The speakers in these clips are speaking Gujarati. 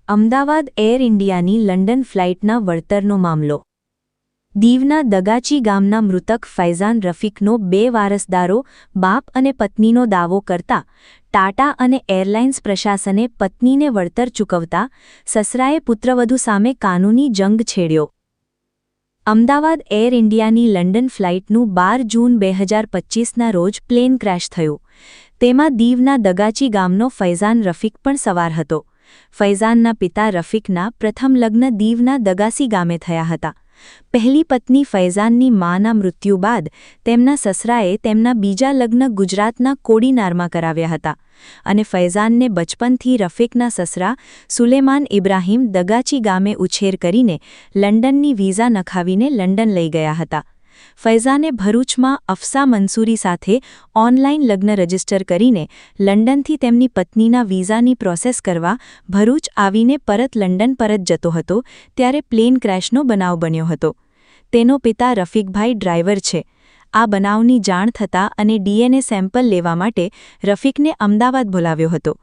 અમદાવાદ એર ઇન્ડિયાની લંડન ફ્લાઇટના વળતરનો મામલો. દીવના દગાચી ગામના મૃતક ફૈઝાન રફીકનો 2 વારસદારો બાપ અને પત્નીનો દાવો કરતા ટાટા અને એરલાઇન્સ પ્રશાસને પત્નીને વળતર ચૂકવતા સસરાએ પુત્રવધુ સામે કાનૂની જંગ છેડ્યો. અમદાવાદ એર ઇન્ડિયાની લંડન ફ્લાઇટનું 12 જૂન 2025ના રોજ પ્લેન ક્રેશ થયું. તેમાં દીવના દગાચી ગામનો ફૈઝાન રફીક પણ સવાર હતો. ફૈઝાનના પિતા રફીકના પ્રથમ લગ્ન દીવના દગાસી ગામે થયા હતા. પહેલી પત્ની ફૈઝાનની માના મૃત્યુ બાદ તેમના સસરાએ તેમના બીજા લગ્ન ગુજરાતના કોડીનારમાં કરાવ્યા હતા અને ફૈઝાનને બચપનથી રફીકના સસરા સુલેમાન ઇબ્રાહીમ દગાચી ગામે ઉછેર કરીને લંડનની વિઝા નખાવીને લંડન લઈ ગયા હતા. ફૈઝાને ભરૂચમાં અફસા મંસૂરી સાથે ઓનલાઇન લગ્ન રજીસ્ટર કરીને લંડનથી તેમની પત્નીના વિઝાની પ્રોસેસ કરવા ભરૂચ આવીને પરત લંડન પરત જતો હતો ત્યારે પ્લેન ક્રેશનો બનાવ બન્યો હતો. તેનો પિતા રફીકભાઈ ડ્રાઈવર છે. આ બનાવની જાણ થતાં અને ડીએનએ સેમ્પલ લેવા માટે રફીકને અમદાવાદ બોલાવ્યો હતો.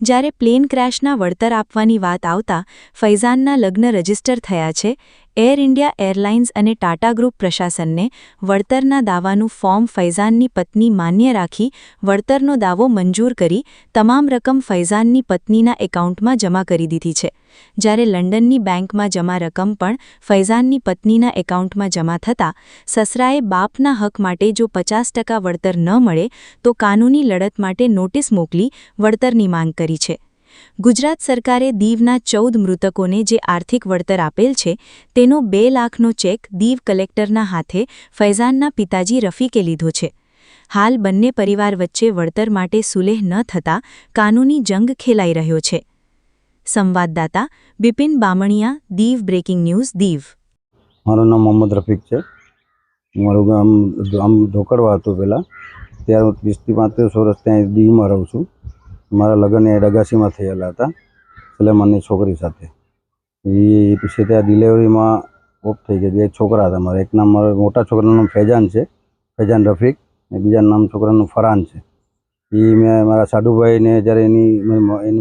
જ્યારે પ્લેન ક્રેશના વળતર આપવાની વાત આવતા ફૈઝાનના લગ્ન રજીસ્ટર થયા છે. એર ઇન્ડિયા એરલાઇન્સ અને ટાટા ગ્રુપ પ્રશાસનને વળતરના દાવાનું ફોર્મ ફૈઝાનની પત્ની માન્ય રાખી વળતરનો દાવો મંજૂર કરી તમામ રકમ ફૈઝાનની પત્નીના એકાઉન્ટમાં જમા કરી દીધી છે. જ્યારે લંડનની બેંકમાં જમા રકમ પણ ફૈઝાનની પત્નીના એકાઉન્ટમાં જમા થતાં સસરાએ બાપના હક માટે જો 50% વળતર ન મળે તો કાનૂની લડત માટે નોટિસ મોકલી વળતરની માંગ કરી છે. ગુજરાત સરકારે દીવના 14 મૃતકોને જે આર્થિક વળતર આપેલ છે તેનો 2 લાખનો ચેક દીવ કલેક્ટરના હાથે ફૈઝાનના પિતાજી રફીકે લીધો છે. હાલ બંને પરિવાર વચ્ચે વળતર માટે સુલેહ ન થતાં કાનૂની જંગ ખેલાઈ રહ્યો છે. સંવાદદાતા બિપિન બામણિયા, દીવ બ્રેકિંગ ન્યૂઝ, દીવ. મારું નામ મોહમ્મદ રફીક છે. મારું ગામ ધોકડવા હતું પહેલાં. ત્યારે હું 30 થી 35 વર્ષ ત્યાં દીવમાં રહું છું. મારા લગ્ન એ ડગાસીમાં થયેલા હતા સુલેમાનની છોકરી સાથે. એ પછી ત્યાં ડિલિવરીમાં ઓફ થઈ ગઈ. 2 છોકરા હતા મારા. એક નામ મારા મોટા છોકરાનું નામ ફૈઝાન છે, ફૈઝાન રફીક, અને બીજા નામ છોકરાનું ફરહાન છે. એ મેં મારા સાડુભાઈને જ્યારે એની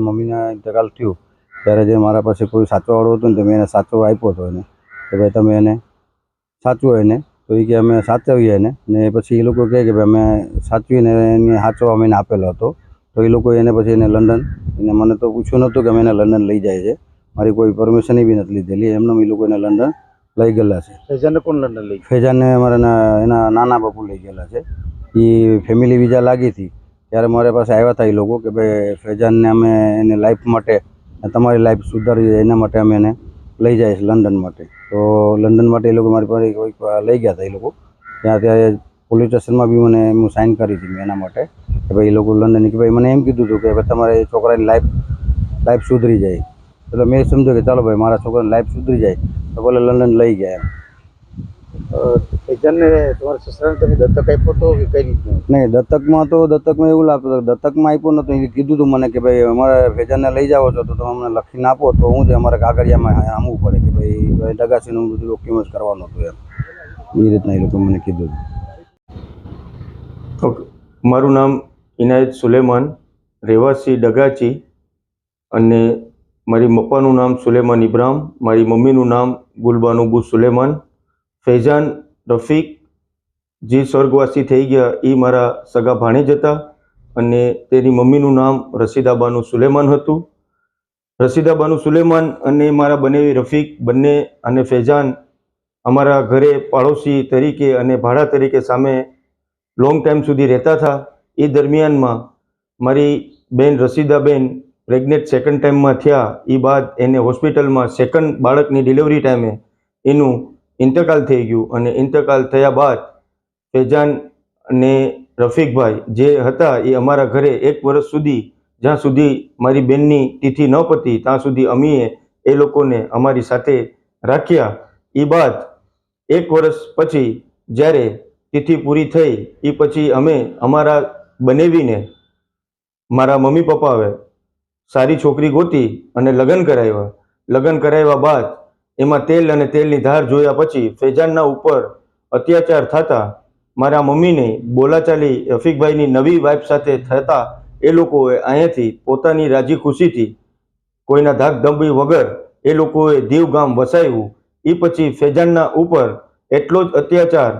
મમ્મીના ઇન્તકાલ થયું ત્યારે જે મારા પાસે કોઈ સાચવાવાળું હતું ને તો મેં એને સાચવવા આપ્યો હતો એને કે ભાઈ તમે એને સાચવો એને. તો એ કે અમે સાચવીએ એને. ને પછી એ લોકો કહે કે ભાઈ અમે સાચવીને એને સાચવવા અમે એને આપેલો હતો. તો એ લોકો એને પછી એને લંડન, એને મને તો પૂછ્યું નહોતું કે અમે એને લંડન લઈ જાય છે. મારી કોઈ પરમિશન બી નથી લીધેલી. એમને એ લોકો એને લંડન લઈ ગયેલા છે. ફૈઝાનને કોણ લંડન લઈ? ફૈઝાનને અમારા એના નાના બાપુ લઈ ગયેલા છે. એ ફેમિલી વિઝા લાગી હતી ત્યારે મારા પાસે આવ્યા હતા એ લોકો કે ભાઈ ફૈઝાનને અમે એને લાઈફ માટે, તમારી લાઈફ સુધારી જાય એના માટે અમે એને લઈ જાય લંડન માટે. તો લંડન માટે એ લોકો મારી પાસે કોઈક લઈ ગયા હતા એ લોકો. ત્યાં ત્યારે પોલીસ સ્ટેશનમાં બી મને હું સાઇન કરી હતી મેં એના માટે કે ભાઈ એ લોકો લંડન, કે ભાઈ મને એમ કીધું હતું કે ભાઈ તમારે છોકરાની લાઈફ સુધરી જાય. એટલે મેં સમજો કે ચાલો ભાઈ મારા છોકરાની લાઈફ સુધરી જાય તો બોલે લંડન લઈ ગયા એમ. ફૈઝાનને તમારા સસરાને તમે દત્તક આપ્યો હતો કે કઈ રીતનું? નહીં, દત્તકમાં એવું લાગતું હતું. દત્તકમાં આપ્યો નહોતું. એ કીધું હતું મને કે ભાઈ અમારે ફૈઝાનને લઈ જાઓ છો તો તમે અમને લખીને આપો તો હું જ અમારે કાગળિયામાં આમવું પડે કે ભાઈ ડગાસીનું બધું ડોક્યુમેન્ટ કરવાનું હતું એમ. એ રીતના એ લોકો મને કીધું હતું. ઓકે, મારું નામ ઇનાયત સુલેમાન, રહેવાસી ડગાચી, અને મારી પપ્પાનું નામ સુલેમાન ઇબ્રાહીમ, મારી મમ્મીનું નામ ગુલબાનુબુ સુલેમાન. ફૈઝાન રફીક જે સ્વર્ગવાસી થઈ ગયા એ મારા સગા ભાણેજ હતા અને તેની મમ્મીનું નામ રસીદાબાનુ સુલેમાન હતું. રસીદાબાનુ સુલેમાન અને મારા બનેવી રફીક બંને અને ફૈઝાન અમારા ઘરે પાડોશી તરીકે અને ભાડા તરીકે સામે લોંગ ટાઈમ સુધી રહેતા હતા. એ દરમિયાનમાં મારી બેન રસીદાબેન પ્રેગ્નેન્ટ સેકન્ડ ટાઈમમાં થયા. એ બાદ એને હોસ્પિટલમાં સેકન્ડ બાળકની ડિલિવરી ટાઈમે એનું ઇન્તકાલ થઈ ગયું અને ઇન્તકાલ થયા બાદ ફૈઝાન અને રફીકભાઈ જે હતા એ અમારા ઘરે 1 વર્ષ સુધી, જ્યાં સુધી મારી બેનની તિથિ ન પતી ત્યાં સુધી અમીએ એ લોકોને અમારી સાથે રાખ્યા. એ બાદ 1 વર્ષ પછી જ્યારે તિથિ પૂરી થઈ એ પછી અમે અમારા બનેવીને મારા મમ્મી પપ્પાએ સારી છોકરી ગોતી અને લગ્ન કરાવ્યા. લગ્ન કરાવ્યા બાદ એમાં તેલ અને તેલની ધાર જોયા પછી ફૈઝાનના ઉપર અત્યાચાર થતા મારા મમ્મીને બોલાચાલી રફીકભાઈની નવી વાઇફ સાથે થતા એ લોકોએ અહીંયાથી પોતાની રાજી ખુશીથી કોઈના ધાકધંભી વગર એ લોકોએ દીવ ગામ વસાવ્યું. એ પછી ફૈજાનના ઉપર એટલો જ અત્યાચાર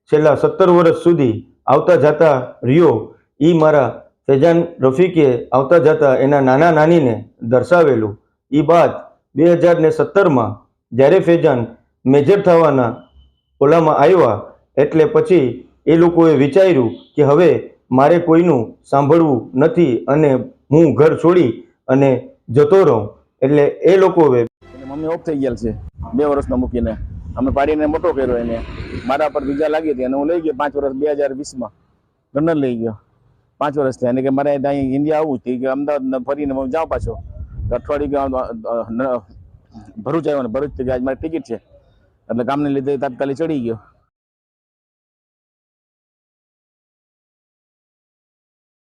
છેલ્લા 17 વર્ષ સુધી આવતા જતા રહ્યો. એ મારા ફૈજાન રફીકે આવતા જતા એના નાના નાનીને દર્શાવેલું. એ બાદ 2017માં જ્યારે ફૈજાન મેજર થવાના ઓલામાં આવ્યા એટલે પછી એ લોકોએ વિચાર્યું કે હવે મારે કોઈનું સાંભળવું નથી અને હું ઘર છોડી અને જતો રહું. એટલે એ લોકોએ મમ્મી ઓફ થઈ ગયેલ છે 2 વર્ષનો મૂકીને. અમે પાડીને મોટો કર્યો એને. મારા પર બીજા લાગી હતી અને હું લઈ ગયો 5 વર્ષ 2020માં લંડન લઈ ગયો 5 વર્ષ થયા. અને કે મારે અહીં ઇન્ડિયા આવવું હતું કે અમદાવાદ ફરીને હું જાઉં પાછો. તો અઠવાડિયું ભરૂચ આવ્યો ને ભરૂચથી આજ મારી ટિકિટ છે એટલે કામને લીધે તાત્કાલિક ચડી ગયો.